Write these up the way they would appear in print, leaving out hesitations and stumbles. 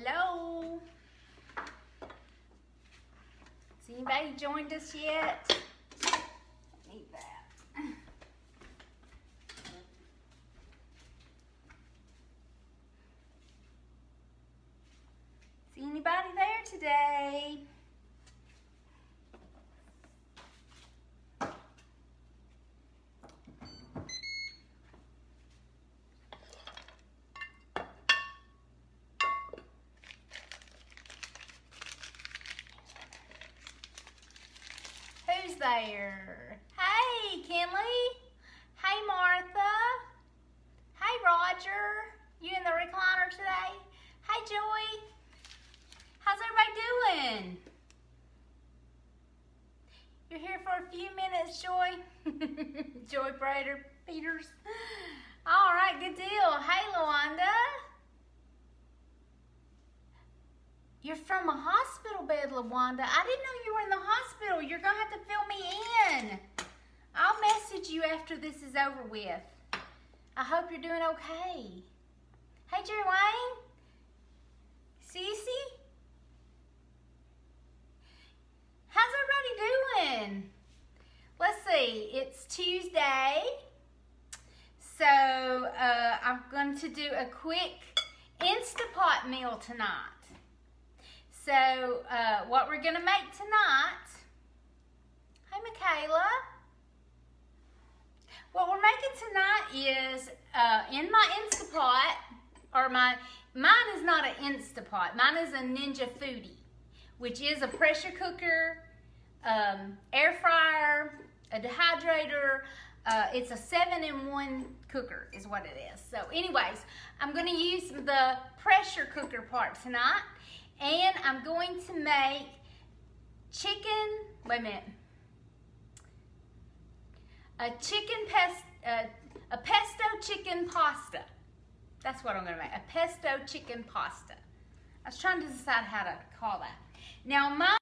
Hello. Has anybody joined us yet? Need that. See anybody there today? Who's there? Hey, Kinley. Hey, Martha. Hey, Roger. You in the recliner today? Hey, Joy. How's everybody doing? You're here for a few minutes, Joy. Joy Peters. All right, good deal. Hey, Lawanda. You're from a hospital bed, LaWanda. I didn't know you were in the hospital. You're going to have to fill me in. I'll message you after this is over with. I hope you're doing okay. Hey, Jerry Wayne. Cece. How's everybody doing? Let's see. It's Tuesday. So, I'm going to do a quick Instapot meal tonight. So, what we're going to make tonight, hey Michaela, what we're making tonight is, in my Instapot, or mine is not an Instapot, mine is a Ninja Foodie, which is a pressure cooker, air fryer, a dehydrator, it's a 7-in-1 cooker is what it is. So anyways, I'm going to use the pressure cooker part tonight. And I'm going to make a pesto chicken pasta. That's what I'm going to make, a pesto chicken pasta. I was trying to decide how to call that. Now my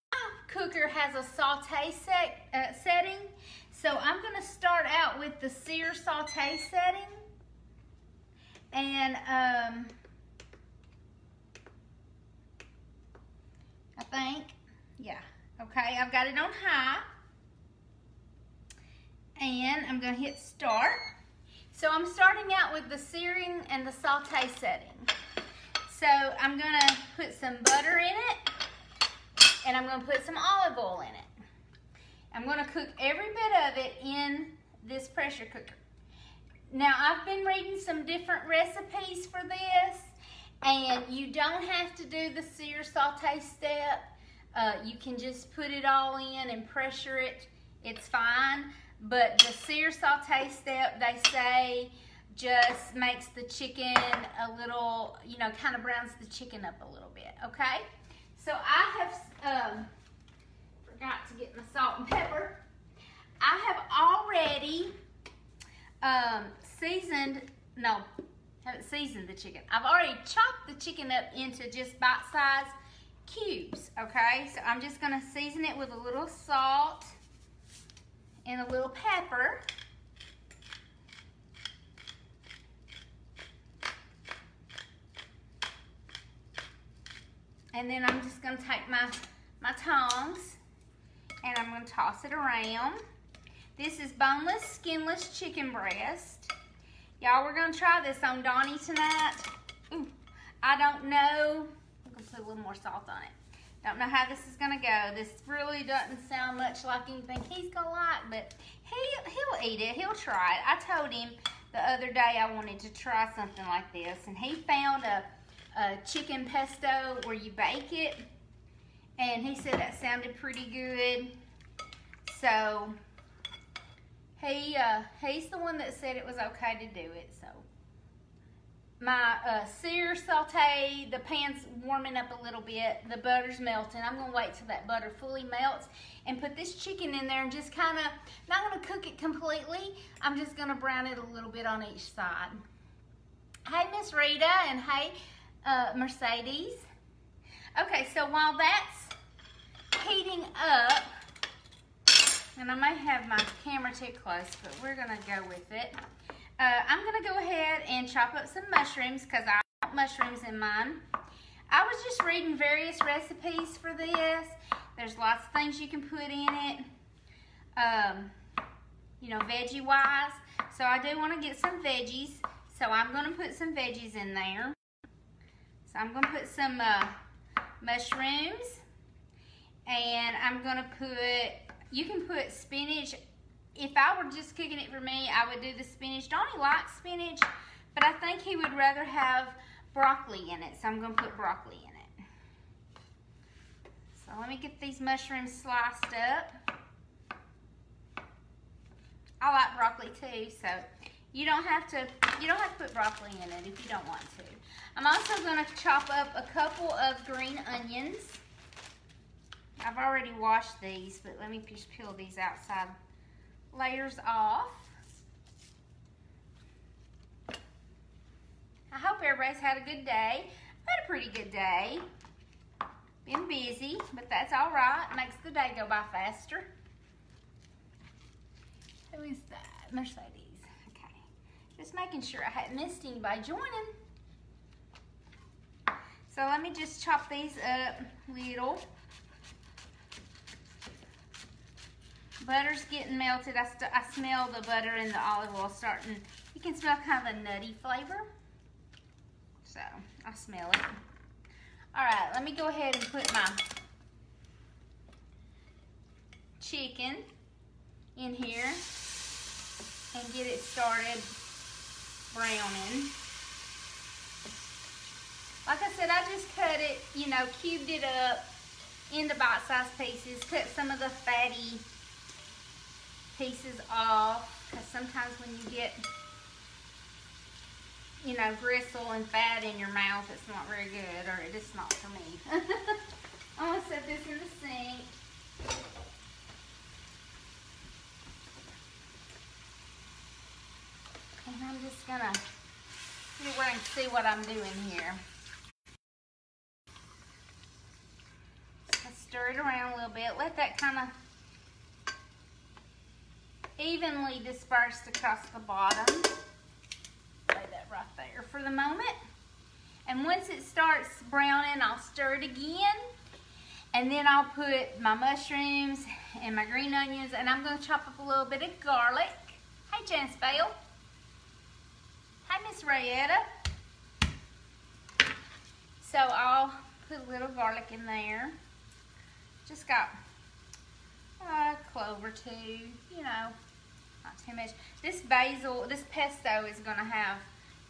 cooker has a saute setting, so I'm going to start out with the sear saute setting. And I think, yeah, okay, I've got it on high, and I'm going to hit start. So I'm starting out with the searing and the saute setting. So I'm going to put some butter in it, and I'm going to put some olive oil in it. I'm going to cook every bit of it in this pressure cooker. Now, I've been reading some different recipes for this, and you don't have to do the sear saute step. You can just put it all in and pressure it. It's fine. But the sear saute step, they say, just makes the chicken a little, you know, kind of browns the chicken up a little bit, okay? So I have, forgot to get my salt and pepper. I have already haven't seasoned the chicken. I've already chopped the chicken up into just bite-sized cubes, okay? So I'm just gonna season it with a little salt and a little pepper. And then I'm just gonna take my tongs and I'm gonna toss it around. This is boneless, skinless chicken breast. Y'all, we're gonna try this on Donnie tonight. Ooh, I don't know. I'm gonna put a little more salt on it. Don't know how this is gonna go. This really doesn't sound much like anything he's gonna like, but he'll eat it. He'll try it. I told him the other day I wanted to try something like this, and he found a chicken pesto where you bake it, and he said that sounded pretty good. So he's the one that said it was okay to do it. So my sear saute, the pan's warming up a little bit, the butter's melting. I'm gonna wait till that butter fully melts and put this chicken in there and just kind of, not gonna cook it completely, I'm just gonna brown it a little bit on each side. Hey Miss Rita, and hey Mercedes. Okay, so while that's heating up, and I may have my camera too close, but we're gonna go with it. I'm gonna go ahead and chop up some mushrooms because I want mushrooms in mine. I was just reading various recipes for this. There's lots of things you can put in it, you know, veggie wise. So I do want to get some veggies. So I'm going to put some veggies in there. So I'm going to put some mushrooms. And I'm going to put, you can put spinach. If I were just cooking it for me, I would do the spinach. Donnie likes spinach, but I think he would rather have broccoli in it. So I'm going to put broccoli in it. So let me get these mushrooms sliced up. I like broccoli too, so you don't have to put broccoli in it if you don't want to. I'm also going to chop up a couple of green onions. I've already washed these, but let me just peel these outside layers off. I hope everybody's had a good day. I've had a pretty good day. Been busy, but that's all right. Makes the day go by faster. Who is that? Mercedes. Okay. Just making sure I hadn't missed anybody joining. So let me just chop these up little. Butter's getting melted. I smell the butter and the olive oil starting. You can smell kind of a nutty flavor. So I smell it. All right, let me go ahead and put my chicken in here and get it started browning. Like I said, I just cut it, you know, cubed it up into bite-sized pieces, cut some of the fatty pieces off, because sometimes when you get, you know, gristle and fat in your mouth, it's not very good, or it is not for me. I'm going to set this in the sink. And I'm just going to get where I can see what I'm doing here. Let's stir it around a little bit. Let that kind of evenly dispersed across the bottom. Lay that right there for the moment. And once it starts browning, I'll stir it again. And then I'll put my mushrooms and my green onions, and I'm going to chop up a little bit of garlic. Hey, Janice Bale. Hi, Miss Rayetta. So I'll put a little garlic in there. Just got a clove or two, you know. Not too much. This basil, this pesto is going to have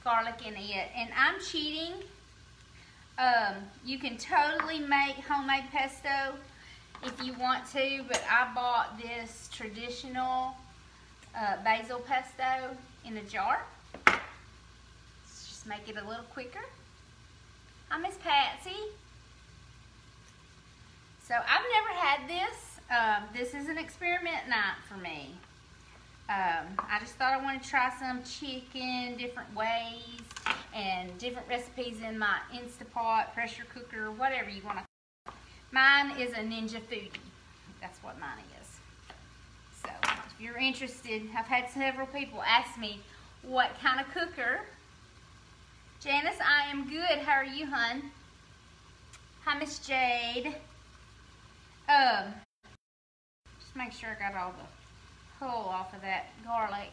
garlic in it. And I'm cheating. You can totally make homemade pesto if you want to. But I bought this traditional basil pesto in a jar. Let's just make it a little quicker. Hi, Miss Patsy. So I've never had this. This is an experiment night for me. I just thought I wanted to try some chicken different ways and different recipes in my Instapot, pressure cooker, whatever you want to. Mine is a Ninja Foodie. That's what mine is. So if you're interested, I've had several people ask me what kind of cooker. Janice, I am good. How are you, hun? Hi, Miss Jade. Just make sure I got all the pull off of that garlic.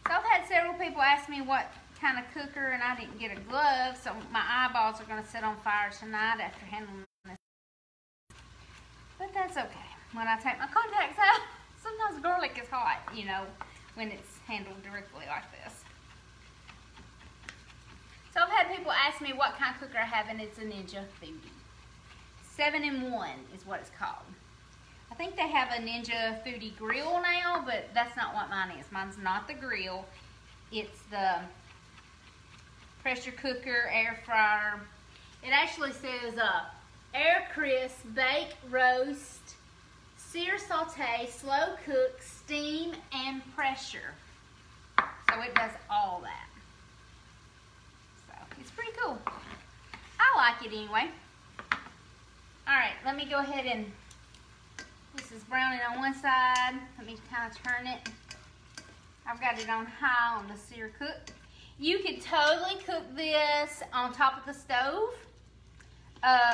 So I've had several people ask me what kind of cooker, and I didn't get a glove, so my eyeballs are going to set on fire tonight after handling this. But that's okay. When I take my contacts out, sometimes garlic is hot, you know, when it's handled directly like this. So I've had people ask me what kind of cooker I have, and it's a Ninja Foodie. 7-in-1 is what it's called. I think they have a Ninja Foodie grill now, but that's not what mine is. Mine's not the grill. It's the pressure cooker, air fryer. It actually says air crisp, bake, roast, sear, saute, slow cook, steam, and pressure. So it does all that. So it's pretty cool. I like it anyway. Alright, let me go ahead and, this is browning on one side. Let me kind of turn it. I've got it on high on the sear cook. You could totally cook this on top of the stove.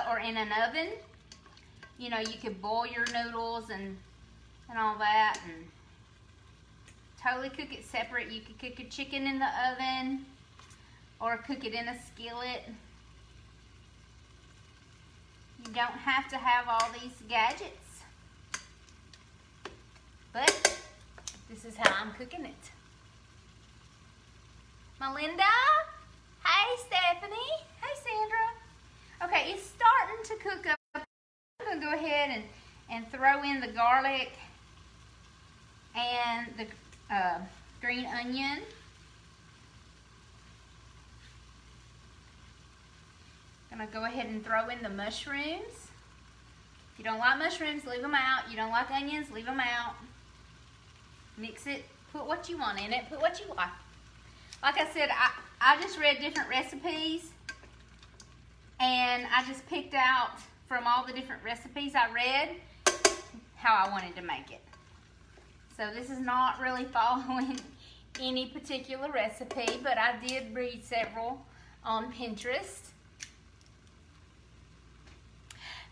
or in an oven. You know, you could boil your noodles and all that, and totally cook it separate. You could cook your chicken in the oven or cook it in a skillet. You don't have to have all these gadgets, but this is how I'm cooking it. Melinda? Hey, Stephanie. Hey, Sandra. Okay, it's starting to cook up. I'm going to go ahead and throw in the garlic and the green onion. I'm going to go ahead and throw in the mushrooms. If you don't like mushrooms, leave them out. You don't like onions, leave them out. Mix it. Put what you want in it. Put what you like. Like I said, I just read different recipes, and I just picked out from all the different recipes I read how I wanted to make it. So this is not really following any particular recipe, but I did read several on Pinterest.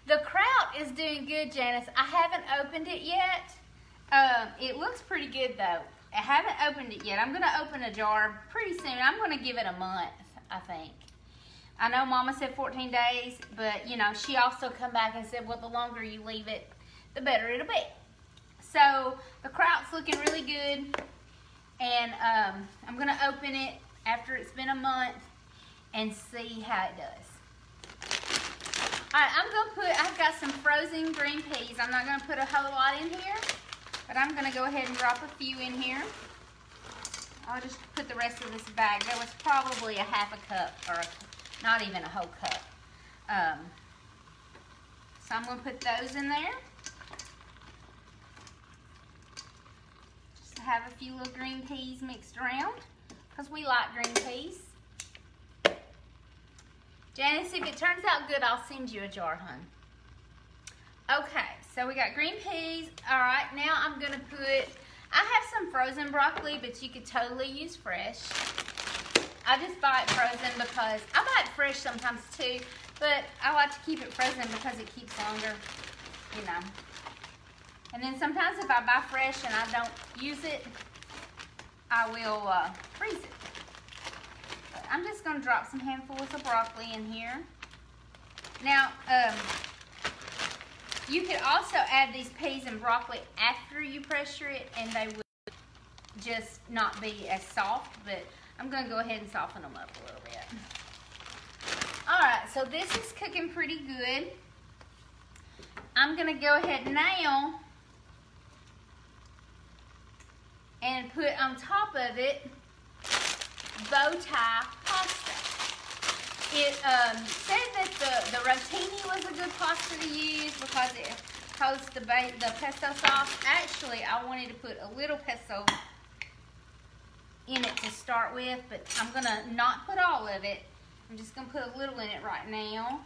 The kraut is doing good, Janice. I haven't opened it yet. It looks pretty good though. I haven't opened it yet. I'm going to open a jar pretty soon. I'm going to give it a month, I think. I know Mama said 14 days, but, you know, she also come back and said, well, the longer you leave it, the better it'll be. So, the kraut's looking really good, and I'm going to open it after it's been a month and see how it does. All right, I've got some frozen green peas. I'm not going to put a whole lot in here, but I'm going to go ahead and drop a few in here. I'll just put the rest of this bag. There was probably a half a cup, or not even a whole cup. So I'm going to put those in there. Just to have a few little green peas mixed around, because we like green peas. Janice, if it turns out good, I'll send you a jar, hun. Okay, so we got green peas. All right, now I'm gonna put, I have some frozen broccoli, but you could totally use fresh. I just buy it frozen because, I buy it fresh sometimes too, but I like to keep it frozen because it keeps longer, you know. And then sometimes if I buy fresh and I don't use it, I will freeze it. But I'm just gonna drop some handfuls of broccoli in here. Now, you could also add these peas and broccoli after you pressure it, and they would just not be as soft, but I'm going to go ahead and soften them up a little bit. All right, so this is cooking pretty good. I'm going to go ahead now and put on top of it bow tie pasta. It said that the rotini was a good pasta to use because it holds the pesto sauce. Actually, I wanted to put a little pesto in it to start with, but I'm going to not put all of it. I'm just going to put a little in it right now.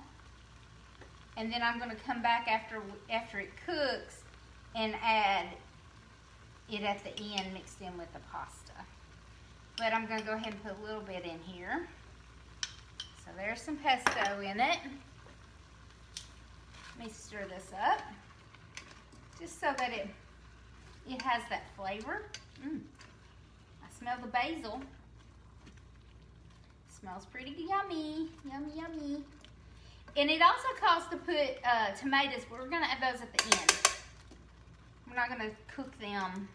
And then I'm going to come back after it cooks and add it at the end mixed in with the pasta. But I'm going to go ahead and put a little bit in here. So there's some pesto in it. Let me stir this up, just so that it has that flavor. I smell the basil. Smells pretty yummy, yummy, yummy. And it also calls to put tomatoes, but we're gonna add those at the end. We're not gonna cook them.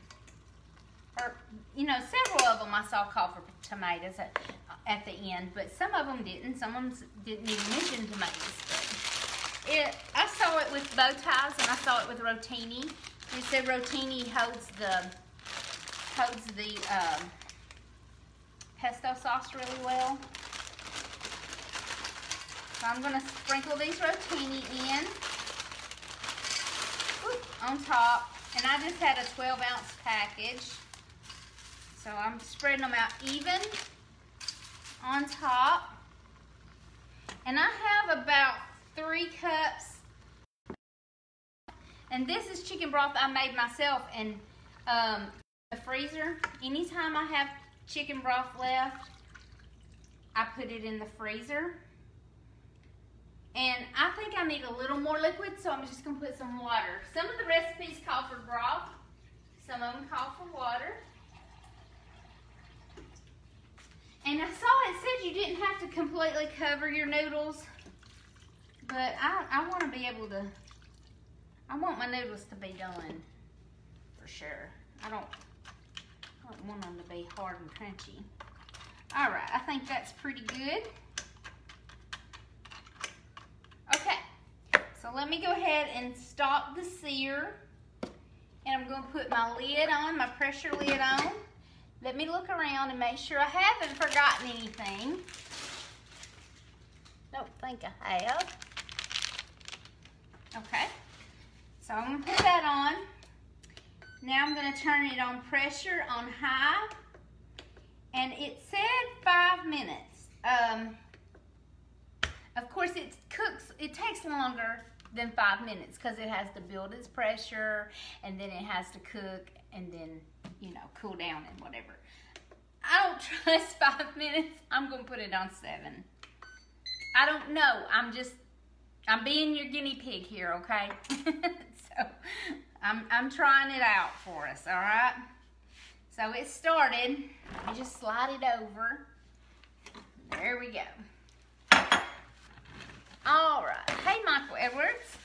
Or, you know, several of them I saw call for tomatoes at the end, but some of them didn't. Some of them didn't even mention tomatoes. But I saw it with bow ties, and I saw it with rotini. It said rotini holds the pesto sauce really well. So I'm going to sprinkle these rotini in on top, and I just had a 12-ounce package. So I'm spreading them out even on top. And I have about 3 cups. And this is chicken broth I made myself in the freezer. Anytime I have chicken broth left, I put it in the freezer. And I think I need a little more liquid, so I'm just gonna put some water. Some of the recipes call for broth, some of them call for water. And I saw it said you didn't have to completely cover your noodles, but I want to be able to, I want my noodles to be done for sure. I don't want them to be hard and crunchy. All right, I think that's pretty good. Okay, so let me go ahead and stop the sear. And I'm going to put my lid on, my pressure lid on. Let me look around and make sure I haven't forgotten anything. Don't think I have. Okay, so I'm going to put that on. Now I'm going to turn it on pressure on high. And it said 5 minutes. Of course, it takes longer than 5 minutes because it has to build its pressure and then it has to cook and then, you know, cool down and whatever. I don't trust 5 minutes. I'm gonna put it on 7. I don't know. I'm being your guinea pig here, okay? So I'm trying it out for us, all right? So it started. Let me just slide it over. There we go. All right. Hey, Michael Edwards.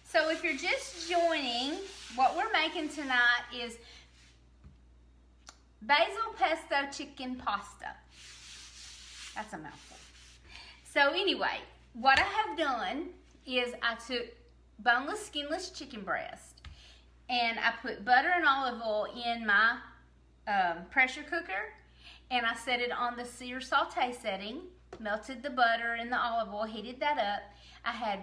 So if you're just joining, what we're making tonight is Basil Pesto Chicken Pasta. That's a mouthful. So anyway, what I have done is I took boneless, skinless chicken breast and I put butter and olive oil in my pressure cooker and I set it on the sear saute setting, melted the butter and the olive oil, heated that up. I had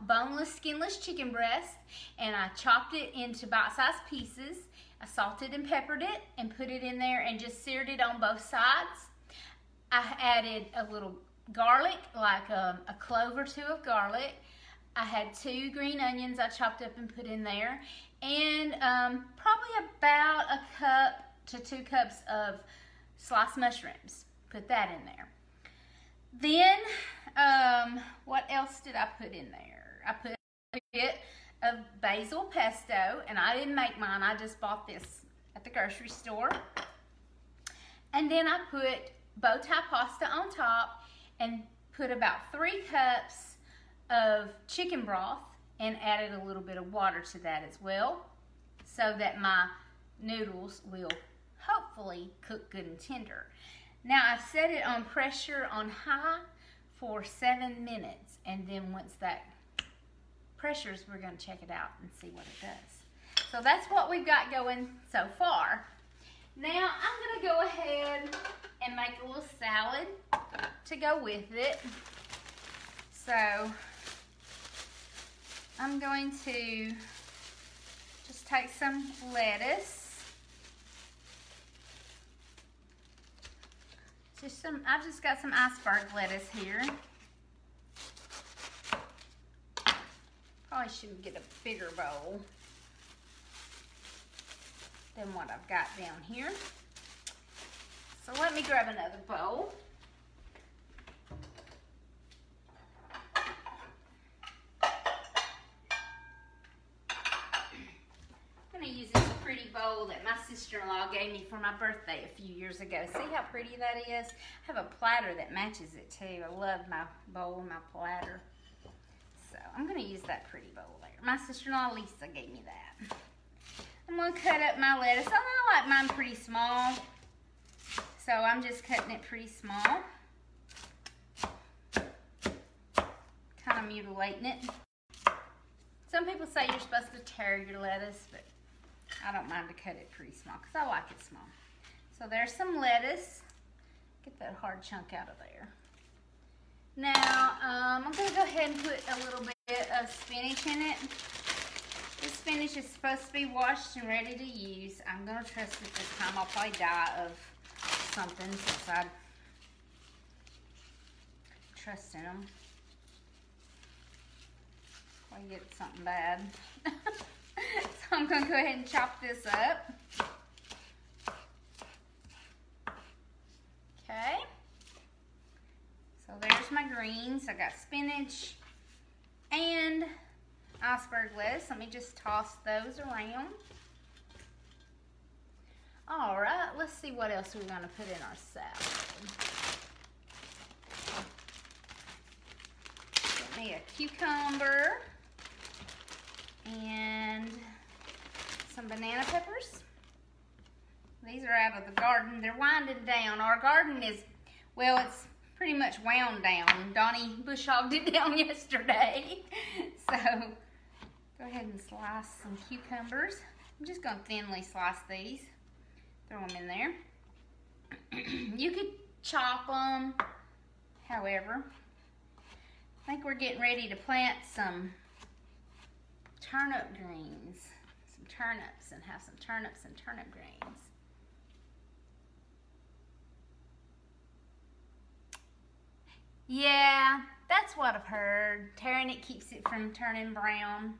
boneless, skinless chicken breast and I chopped it into bite-sized pieces. I salted and peppered it and put it in there and just seared it on both sides. I added a little garlic, like a clove or two of garlic. I had 2 green onions I chopped up and put in there. And probably about 1 cup to 2 cups of sliced mushrooms. Put that in there. Then, what else did I put in there? I put a bit of basil pesto, and I didn't make mine. I just bought this at the grocery store. And then I put bow tie pasta on top and put about 3 cups of chicken broth and added a little bit of water to that as well so that my noodles will hopefully cook good and tender. Now I've set it on pressure on high for 7 minutes, and then once that pressures, we're going to check it out and see what it does. So that's what we've got going so far. Now I'm going to go ahead and make a little salad to go with it. So I'm going to just take some lettuce. I've just got some iceberg lettuce here. Probably should get a bigger bowl than what I've got down here. So let me grab another bowl. I'm going to use this pretty bowl that my sister-in-law gave me for my birthday a few years ago. See how pretty that is? I have a platter that matches it too. I love my bowl and my platter. So I'm going to use that pretty bowl there. My sister-in-law Lisa gave me that. I'm going to cut up my lettuce. I like mine pretty small. So I'm just cutting it pretty small. Kind of mutilating it. Some people say you're supposed to tear your lettuce, but I don't mind to cut it pretty small because I like it small. So there's some lettuce. Get that hard chunk out of there. Now, I'm going to go ahead and put a little bit of spinach in it. This spinach is supposed to be washed and ready to use. I'm going to trust it this time. I'll probably die of something since I trust in them. Probably get something bad. So I'm going to go ahead and chop this up. Okay. So there's my greens. I got spinach, and iceberg lettuce. Let me just toss those around. All right, let's see what else we're gonna put in our salad. Get me a cucumber and some banana peppers. These are out of the garden. They're winding down. Our garden is, well, it's pretty much wound down. Donnie bush hogged it down yesterday. So go ahead and slice some cucumbers. I'm just gonna thinly slice these. Throw them in there. You could chop them, however. I think we're getting ready to plant some turnip greens. Some turnips, and have some turnips and turnip greens. Yeah, that's what I've heard. Tearing it keeps it from turning brown.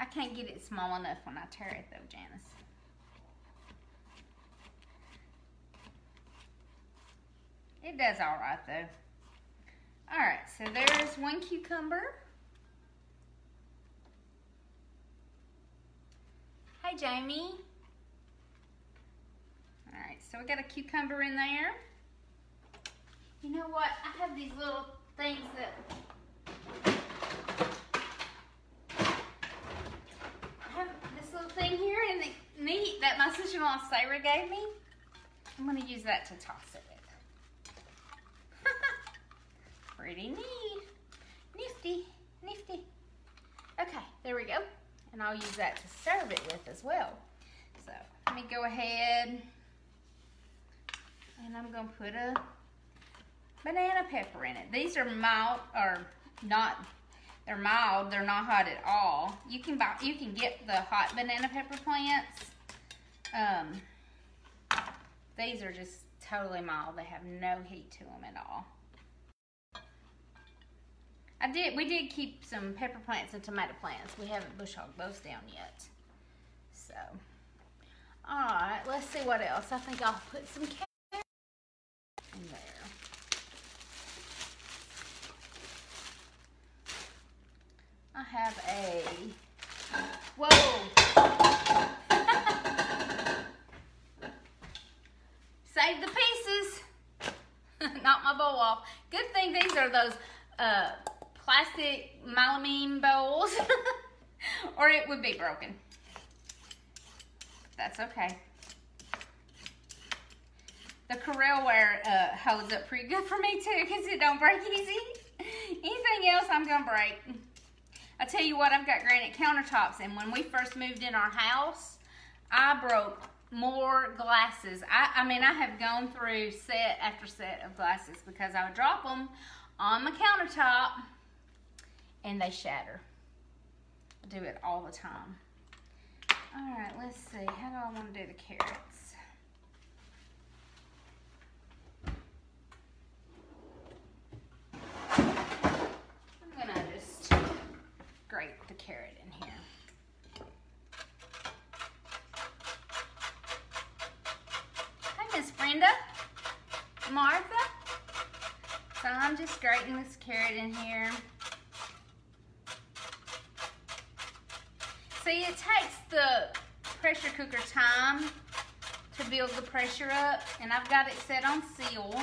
I can't get it small enough when I tear it though, Janice. It does all right though. All right, so there's one cucumber. Hi, Jamie. All right, so we got a cucumber in there. You know what? I have these little things that I have this little thing here, and it's neat that my sister-in-law Sarah gave me. I'm going to use that to toss it with. Pretty neat. Nifty, nifty. Okay, there we go. And I'll use that to serve it with as well. So let me go ahead and I'm going to put a banana pepper in it. These are mild, or not, they're mild, they're not hot at all. You can get the hot banana pepper plants. These are just totally mild. They have no heat to them at all. We did keep some pepper plants and tomato plants. We haven't bush hogged those down yet. So, all right, let's see what else. I think I'll put some carrots in there. I have a, whoa. Save the pieces. Knock my bowl off. Good thing these are those plastic melamine bowls or it would be broken. That's okay. The Corelware holds up pretty good for me too because it don't break easy. Anything else I'm gonna break. I tell you what, I've got granite countertops, and when we first moved in our house, I broke more glasses. I mean, I have gone through set after set of glasses because I would drop them on my countertop and they shatter. I do it all the time. All right, let's see. How do I want to do the carrots? I'm gonna just grate the carrot in here. Hi, Miss Brenda. Martha. So I'm just grating this carrot in here. See, it takes the pressure cooker time to build the pressure up, and I've got it set on seal. I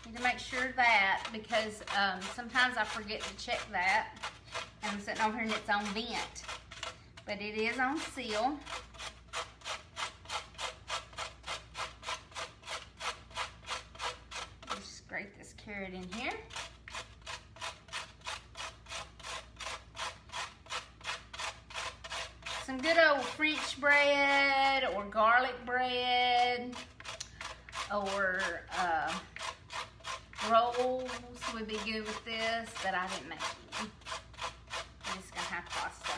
need to make sure of that because sometimes I forget to check that. And I'm sitting over here and it's on vent, but it is on seal. Just grate this carrot in here. Some good old French bread or garlic bread or rolls would be good with this, but I didn't make any. I'm just gonna have pasta.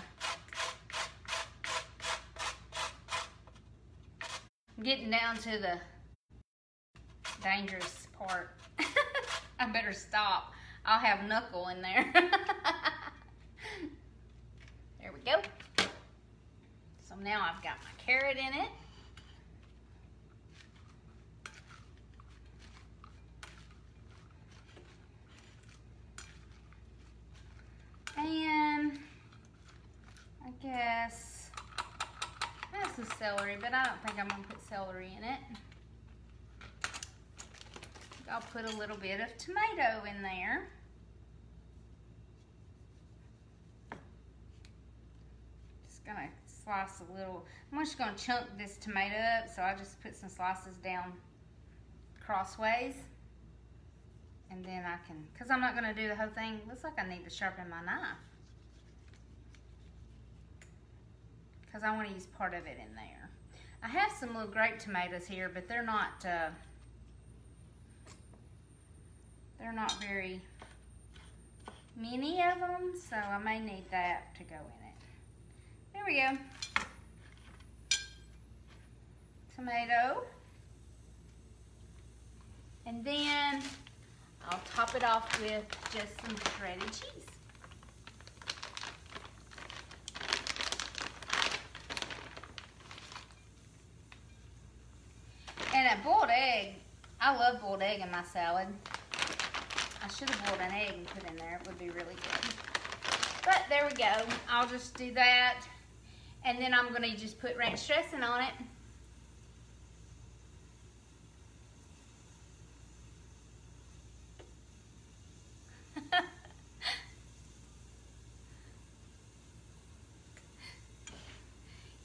I'm getting down to the dangerous part. I better stop. I'll have knuckle in there. There we go. So now I've got my carrot in it. celery, but I don't think I'm gonna put celery in it. I'll put a little bit of tomato in there. Just gonna slice a little. I'm just gonna chunk this tomato up, so I just put some slices down crossways. And then I can, because I'm not gonna do the whole thing. Looks like I need to sharpen my knife. Because I want to use part of it in there. I have some little grape tomatoes here, but they're not very many of them, so I may need that to go in it. There we go. Tomato. And then I'll top it off with just some shredded cheese. And a boiled egg, I love boiled egg in my salad. I should have boiled an egg and put in there. It would be really good. But there we go. I'll just do that. And then I'm going to just put ranch dressing on it.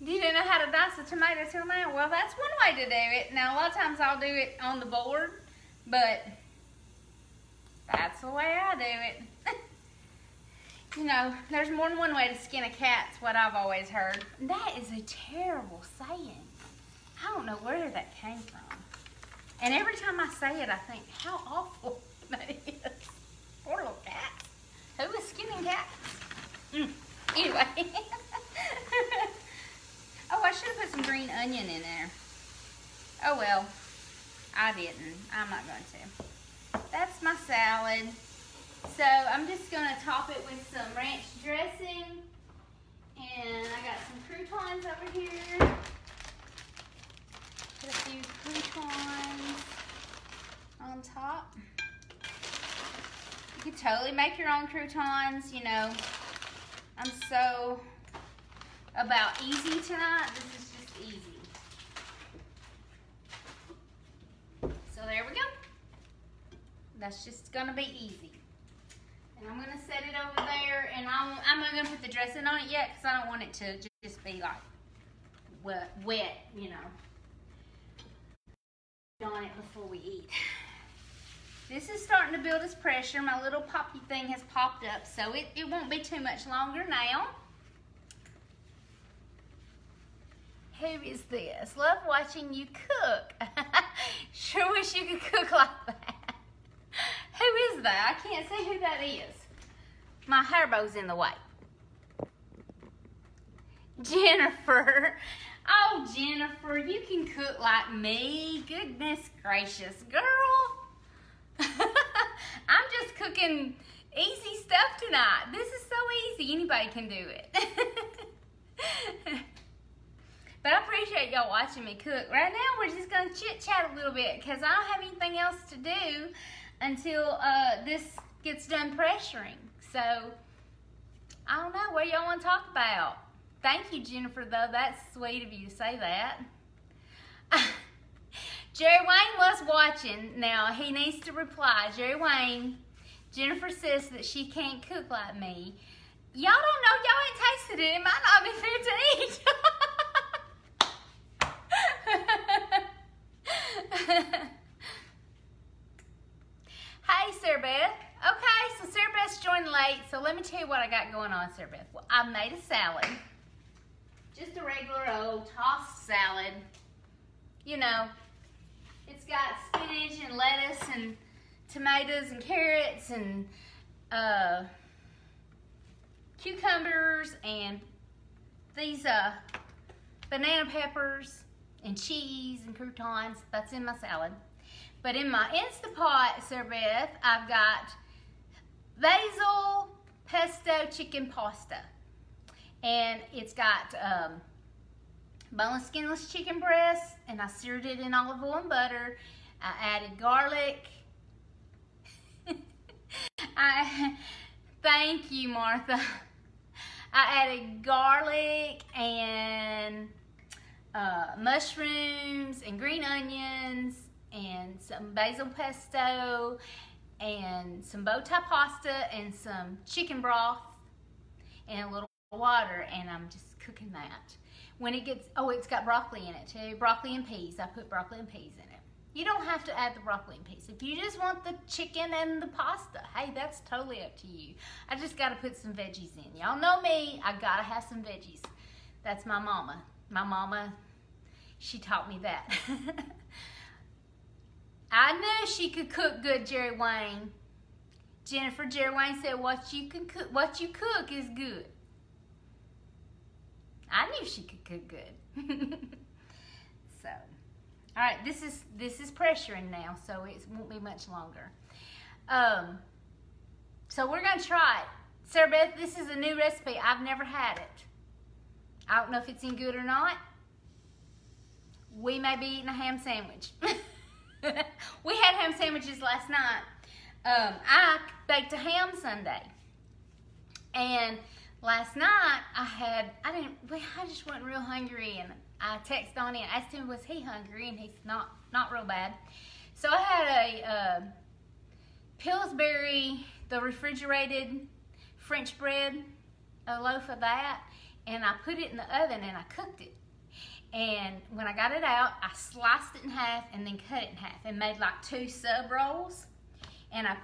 You didn't know how to dice a tomato till now? Well, that's one way to do it. Now, a lot of times I'll do it on the board, but that's the way I do it. You know, there's more than one way to skin a cat, is what I've always heard. That is a terrible saying. I don't know where that came from. And every time I say it, I think, how awful that is. Poor little cats. Who is skinning cats? Anyway. Oh, I should have put some green onion in there. Oh well, I didn't. I'm not going to. That's my salad. So I'm just going to top it with some ranch dressing. And I got some croutons over here. Put a few croutons on top. You can totally make your own croutons, you know. I'm so about easy tonight. This is just easy. So there we go. That's just gonna be easy. And I'm gonna set it over there, and I'm not gonna put the dressing on it yet because I don't want it to just be like wet, you know. On it before we eat. This is starting to build its pressure. My little poppy thing has popped up, so it won't be too much longer now. Who is this? Love watching you cook. Sure wish you could cook like that. Who is that? I can't see who that is. My hair bow's in the way. Jennifer. Oh, Jennifer, you can cook like me. Goodness gracious, girl. I'm just cooking easy stuff tonight. This is so easy. Anybody can do it. But I appreciate y'all watching me cook. Right now, we're just going to chit-chat a little bit because I don't have anything else to do until this gets done pressuring. So, I don't know. What do y'all want to talk about? Thank you, Jennifer, though. That's sweet of you to say that. Jerry Wayne was watching. Now, he needs to reply. Jerry Wayne, Jennifer says that she can't cook like me. Y'all don't know. Y'all ain't tasted it. It might not be fair to eat. Hey, Sarah Beth. Okay, so Sarah Beth's joined late, so let me tell you what I got going on, Sarah Beth. Well, I made a salad. Just a regular old tossed salad. You know, it's got spinach and lettuce and tomatoes and carrots and cucumbers and these banana peppers and cheese and croutons. That's in my salad. But in my Instapot, Sarah Beth, I've got Basil Pesto Chicken Pasta. And it's got boneless, skinless chicken breast, and I seared it in olive oil and butter. I added garlic. Thank you, Martha. I added garlic and mushrooms and green onions and some basil pesto and some bow tie pasta and some chicken broth and a little water, and I'm just cooking that. When it gets, oh, it's got broccoli in it too, broccoli and peas. I put broccoli and peas in it. You don't have to add the broccoli and peas. If you just want the chicken and the pasta, hey, that's totally up to you. I just got to put some veggies in. Y'all know me, I got to have some veggies. That's my mama. My mama, she taught me that. I knew she could cook good, Jerry Wayne. Jennifer, Jerry Wayne said, what you cook is good. I knew she could cook good. So, all right, this is pressuring now, so it won't be much longer. So we're gonna try it. Sarah Beth, this is a new recipe. I've never had it. I don't know if it's any good or not. We may be eating a ham sandwich. We had ham sandwiches last night. I baked a ham sundae, and last night I just wasn't real hungry, and I texted Donnie and asked him was he hungry, and he's not real bad. So I had a Pillsbury, the refrigerated French bread, a loaf of that, and I put it in the oven and I cooked it. And when I got it out, I sliced it in half and then cut it in half and made like 2 sub rolls. And I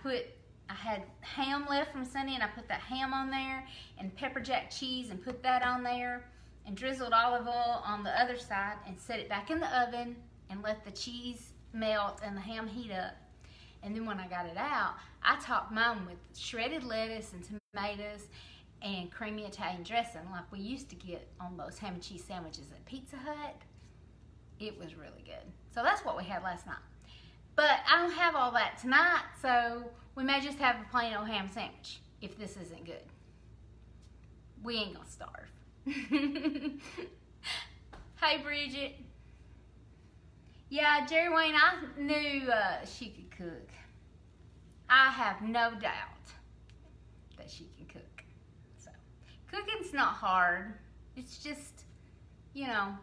had ham left from Sunday, and I put that ham on there and pepper jack cheese and put that on there and drizzled olive oil on the other side and set it back in the oven and let the cheese melt and the ham heat up. And then when I got it out, I topped mine with shredded lettuce and tomatoes and creamy Italian dressing like we used to get on those ham and cheese sandwiches at Pizza Hut. It was really good. So that's what we had last night. But I don't have all that tonight, so we may just have a plain old ham sandwich if this isn't good. We ain't gonna starve. Hey, Bridget. Yeah, Jerry Wayne, I knew she could cook. I have no doubt that she can cook. So, cooking's not hard. It's just, you know,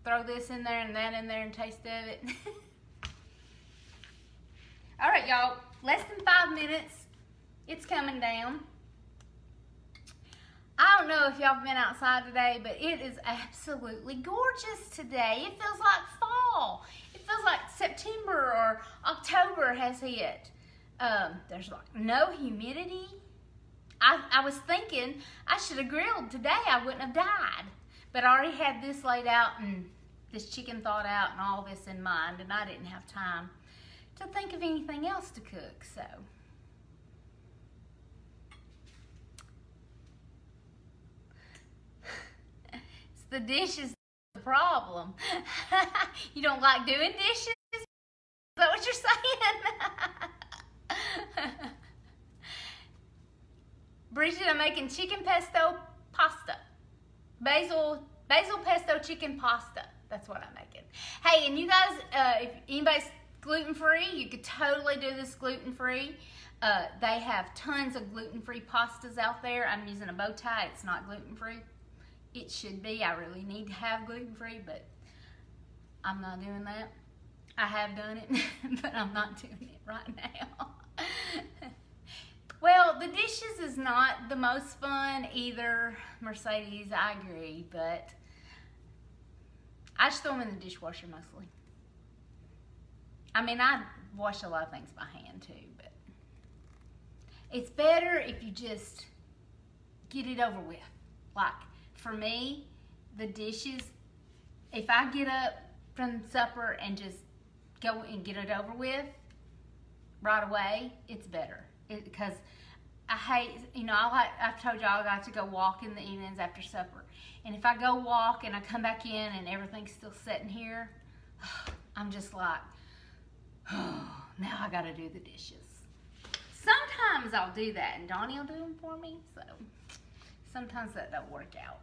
throw this in there and that in there and taste of it. All right, y'all, less than 5 minutes. It's coming down. I don't know if y'all have been outside today, but it is absolutely gorgeous today. It feels like fall. It feels like September or October has hit. There's like no humidity. I was thinking I should have grilled today. I wouldn't have died. But I already had this laid out and this chicken thawed out and all this in mind, and I didn't have time to think of anything else to cook, so. It's the dishes the problem. You don't like doing dishes? Is that what you're saying? Bridget, I'm making chicken pesto pasta. Basil pesto chicken pasta. That's what I'm making. Hey, and you guys, if anybody's gluten-free, you could totally do this gluten-free. They have tons of gluten-free pastas out there. I'm using a bow tie. It's not gluten-free. It should be. I really need to have gluten-free, but I'm not doing that. I have done it, but I'm not doing it right now. Well, the dishes is not the most fun either, Mercedes, I agree, but I just throw them in the dishwasher mostly. I mean, I wash a lot of things by hand too, but it's better if you just get it over with. Like, for me, the dishes, if I get up from supper and just go and get it over with right away, it's better. Because I hate, you know, I've told y'all I like to go walk in the evenings after supper. And if I go walk and I come back in and everything's still sitting here, I'm just like, oh, now I gotta do the dishes. Sometimes I'll do that and Donnie will do them for me, so sometimes that don't work out.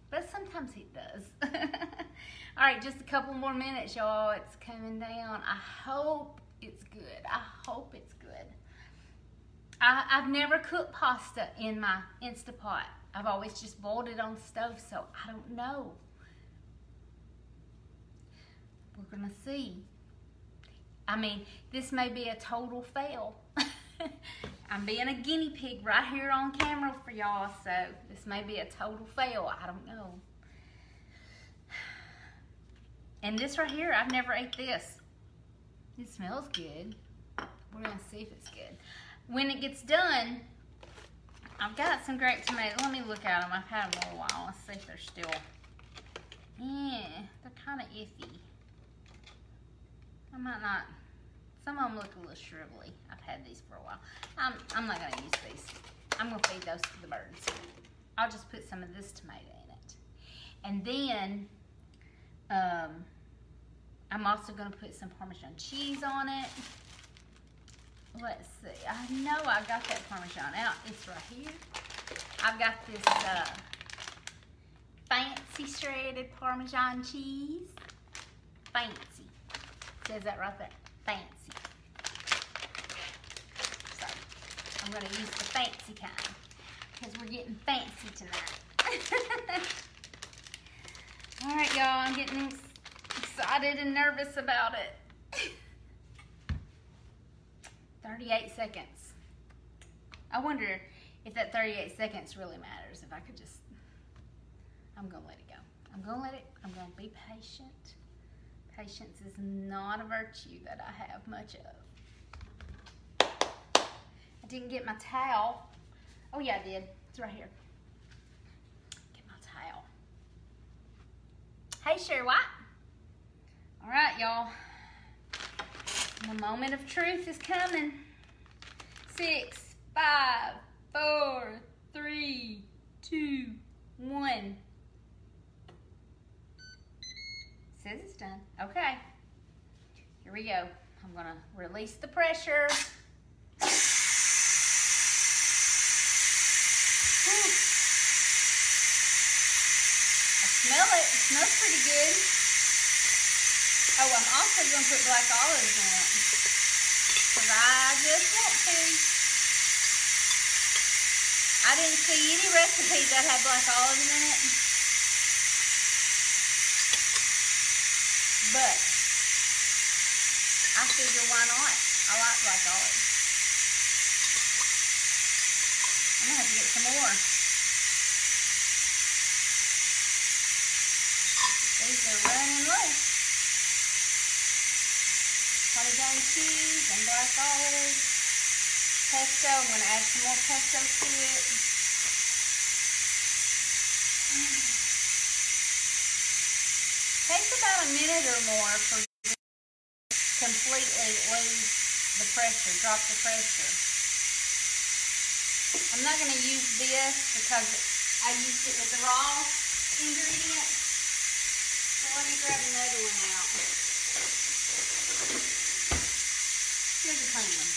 But sometimes it does. All right, just a couple more minutes, y'all. It's coming down. I hope it's good. I hope it's good. I've never cooked pasta in my Instapot. I've always just boiled it on the stove, so I don't know. we're gonna see. I mean, this may be a total fail. I'm being a guinea pig right here on camera for y'all, so this may be a total fail. I don't know. And this right here, I've never ate this. It smells good. We're gonna see if it's good. When it gets done, I've got some grape tomatoes. Let me look at them. I've had them a little while. Let's see if they're still, yeah, they're kind of iffy. I might not, some of them look a little shrivelly. I've had these for a while. I'm not gonna use these. I'm gonna feed those to the birds. I'll just put some of this tomato in it. And then, I'm also gonna put some Parmesan cheese on it. Let's see, I know I got that Parmesan out. It's right here. I've got this fancy shredded Parmesan cheese. Fancy. Says that right there. Fancy. So, I'm going to use the fancy kind because we're getting fancy tonight. All right, y'all, I'm getting excited and nervous about it. 38 seconds. I wonder if that 38 seconds really matters. If I could just, I'm gonna let it go. I'm gonna be patient. Patience is not a virtue that I have much of. I didn't get my towel. Oh yeah, I did. It's right here. Get my towel. Hey, Sherry White. All right, y'all. The moment of truth is coming. 6, 5, 4, 3, 2, 1. Says it's done. Okay. Here we go. I'm gonna release the pressure. Whew. I smell it. It smells pretty good. Oh, I'm also going to put black olives in it. Because I just want to. I didn't see any recipes that had black olives in it. But I figure why not? I like black olives. I'm going to have to get some more. These are running low. Parmesan cheese and black olives, pesto. I'm going to add some more pesto to it. Takes about a minute or more for you to completely lose the pressure, drop the pressure. I'm not going to use this because I used it with the raw ingredients. So let me grab another one out. Here's a clean one.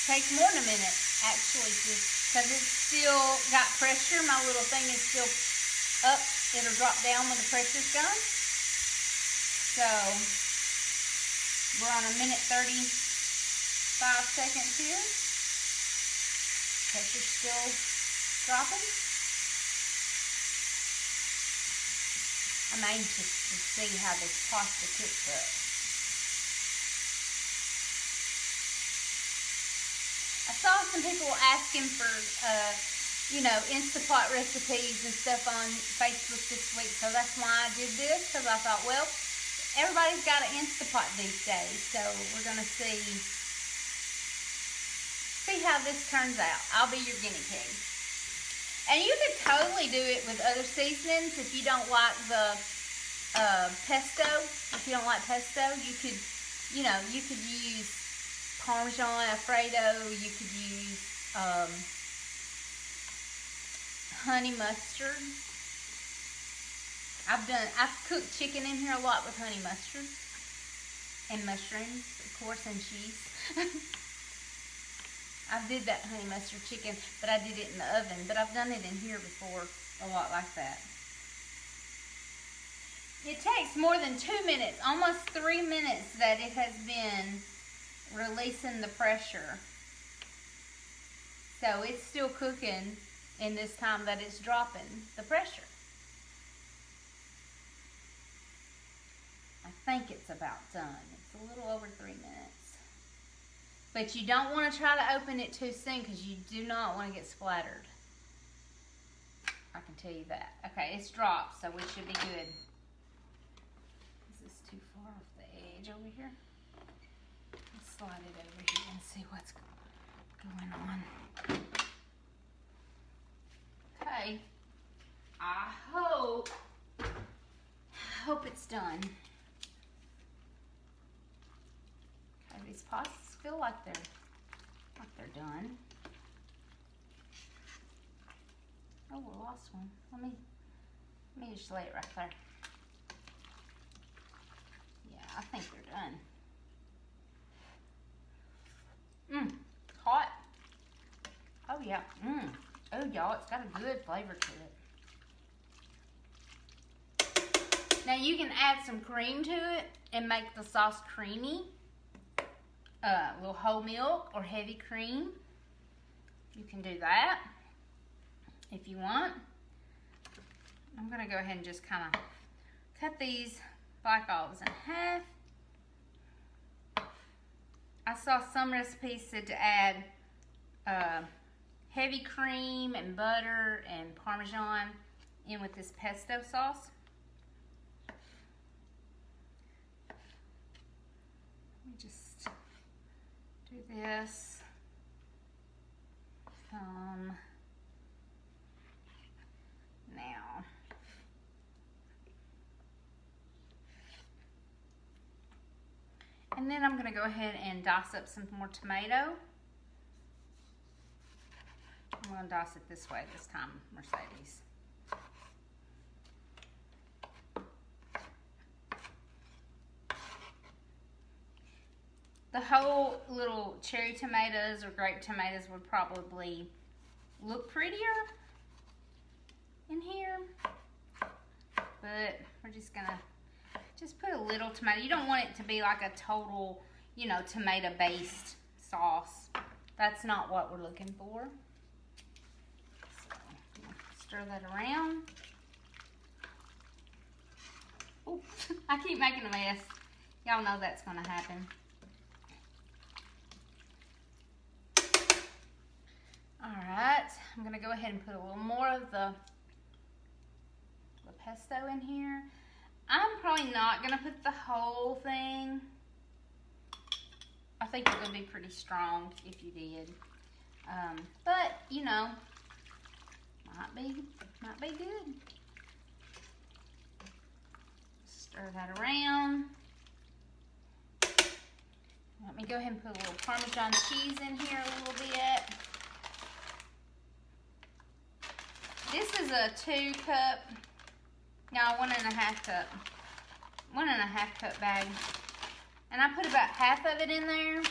Takes more than a minute, actually, because it's still got pressure. My little thing is still up. It'll drop down when the pressure's gone. So, we're on 1 minute 35 seconds here. Pressure's still dropping. I'm anxious to see how this pasta cooks up. I saw some people asking for, you know, Instapot recipes and stuff on Facebook this week, so that's why I did this, because I thought, well, everybody's got an Instapot these days, so we're going to see how this turns out. I'll be your guinea pig. And you could totally do it with other seasonings if you don't like the pesto. If you don't like pesto, you could, you know, you could use Parmesan Alfredo. You could use honey mustard. I've cooked chicken in here a lot with honey mustard and mushrooms, of course, and cheese. I did that honey mustard chicken, but I did it in the oven. But I've done it in here before, a lot like that. It takes more than 2 minutes, almost 3 minutes, that it has been releasing the pressure. So it's still cooking in this time that it's dropping the pressure. think it's about done. It's a little over 3 minutes. But you don't want to try to open it too soon because you do not want to get splattered. I can tell you that. Okay, it's dropped, so we should be good. Is this too far off the edge over here? Let's slide it over here and see what's going on. Okay. I hope it's done. Okay, these pastas feel like they're done. Oh, we lost one. Let me just lay it right there. Yeah, I think they're done. Hot. Oh yeah. Oh y'all, it's got a good flavor to it. Now you can add some cream to it and make the sauce creamy. A little whole milk or heavy cream. You can do that if you want. I'm gonna go ahead and just kind of cut these black olives in half. I saw some recipes said to add heavy cream and butter and Parmesan in with this pesto sauce. Let me just do this. Now. And then I'm gonna go ahead and dice up some more tomato. I'm gonna dice it this way this time, Mercedes. The whole little cherry tomatoes or grape tomatoes would probably look prettier in here, but we're just gonna put a little tomato. You don't want it to be like a total, you know, tomato based sauce. That's not what we're looking for. So, stir that around. Ooh, I keep making a mess. Y'all know that's gonna happen. Alright, I'm going to go ahead and put a little more of the pesto in here. I'm probably not going to put the whole thing. I think it would be pretty strong if you did. But, you know, might be good. Stir that around. Let me go ahead and put a little Parmesan cheese in here a little bit. This is a 2 cup, no, 1.5 cup, 1.5 cup bag. And I put about half of it in there,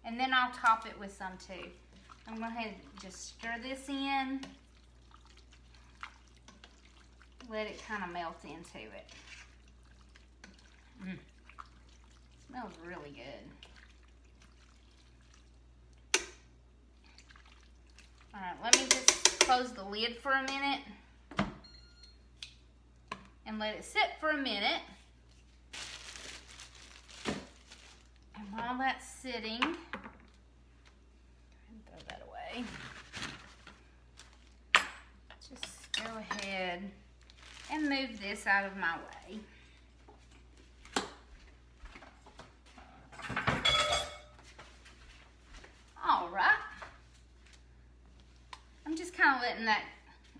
and then I'll top it with some too. I'm going to go ahead and just stir this in. Let it kind of melt into it. Smells really good. All right, let me just close the lid for a minute and let it sit for a minute. And while that's sitting, throw that away. Just go ahead and move this out of my way. All right. I'm just kind of letting that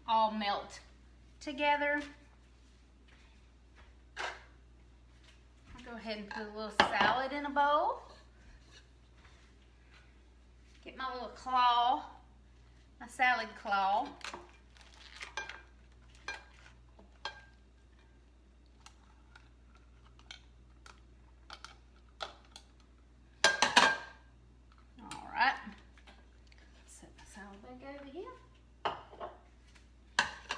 all melt together. I'll go ahead and put a little salad in a bowl. Get my little claw, my salad claw. All right. Set my salad back over here.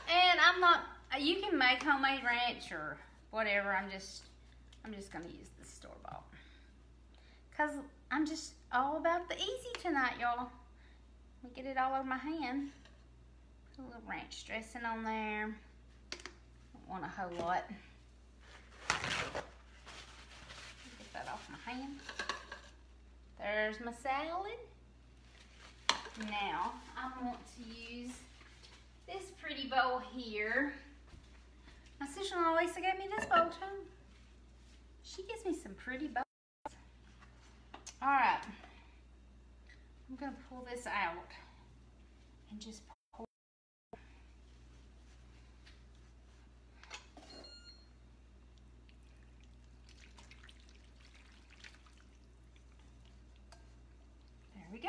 And I'm not, you can make homemade ranch or whatever. I'm just gonna use the store-bought. Cause I'm just all about the easy tonight, y'all. Let me get it all over my hand. Put a little ranch dressing on there. Don't want a whole lot. my hand. There's my salad. Now, I want to use this pretty bowl here. My sister-in-law Lisa gave me this bowl too. She gives me some pretty bowls. All right, I'm gonna pull this out and just pour. There we go.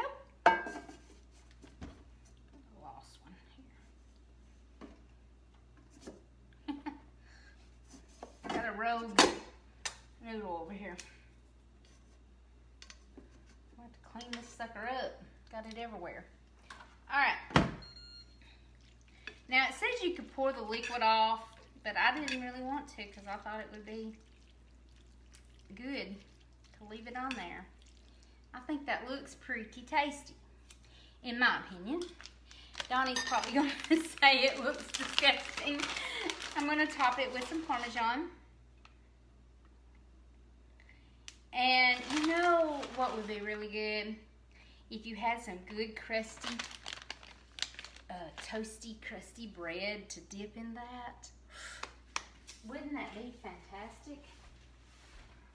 Lost one here. Got a rogue noodle over here. I have to clean this sucker up. Got it everywhere. All right. Now it says you could pour the liquid off, but I didn't really want to because I thought it would be good to leave it on there. I think that looks pretty tasty, in my opinion. Donnie's probably going to say it looks disgusting. I'm going to top it with some Parmesan. And you know what would be really good? If you had some good crusty, toasty, crusty bread to dip in that. Wouldn't that be fantastic?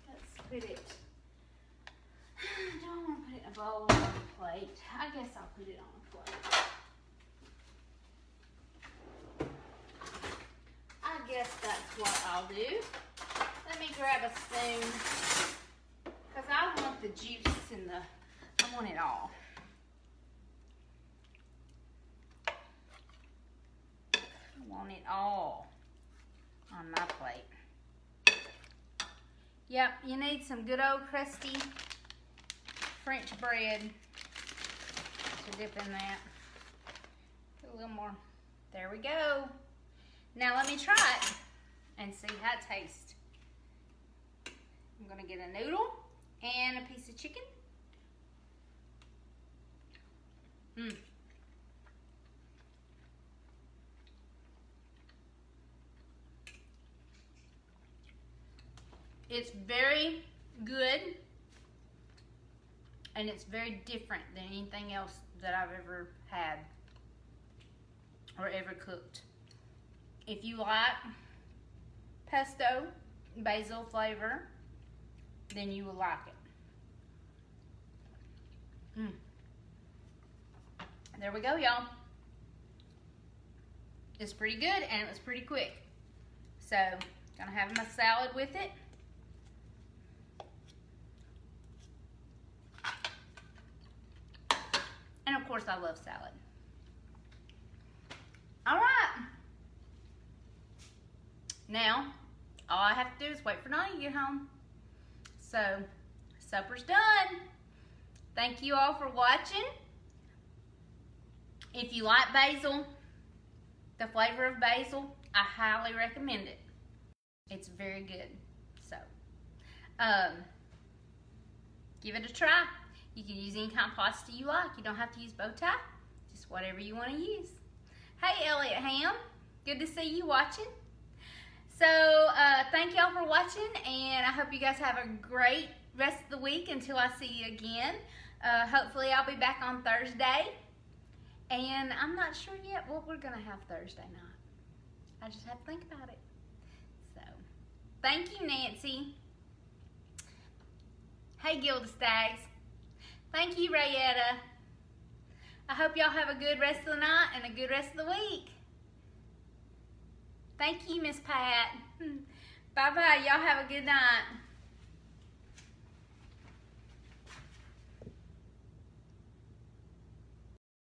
Let's put it, I don't want to put it in a bowl or on a plate. I guess I'll put it on a plate. I guess that's what I'll do. Let me grab a spoon. Because I want the juice and I want it all. I want it all on my plate. Yep, you need some good old crusty French bread to dip in that. Put a little more. There we go. Now let me try it and see how it tastes. I'm gonna get a noodle and a piece of chicken. It's very good, and it's very different than anything else that I've ever had or ever cooked. If you like pesto, basil flavor, then you will like it. There we go, y'all. It's pretty good and it was pretty quick. So, gonna have my salad with it. And of course I love salad. All right. Now, all I have to do is wait for Donnie to get home. So, supper's done. Thank you all for watching. If you like basil, the flavor of basil, I highly recommend it. It's very good. So, give it a try. You can use any kind of pasta you like. You don't have to use bow tie. Just whatever you want to use. Hey, Elliot Ham. Good to see you watching. So, thank y'all for watching, and I hope you guys have a great rest of the week until I see you again. Hopefully, I'll be back on Thursday, and I'm not sure yet what we're going to have Thursday night. I just have to think about it. So, thank you, Nancy. Hey, Gilda Stags. Thank you, Rayetta. I hope y'all have a good rest of the night and a good rest of the week. Thank you, Miss Pat. Bye-bye. Y'all have a good night.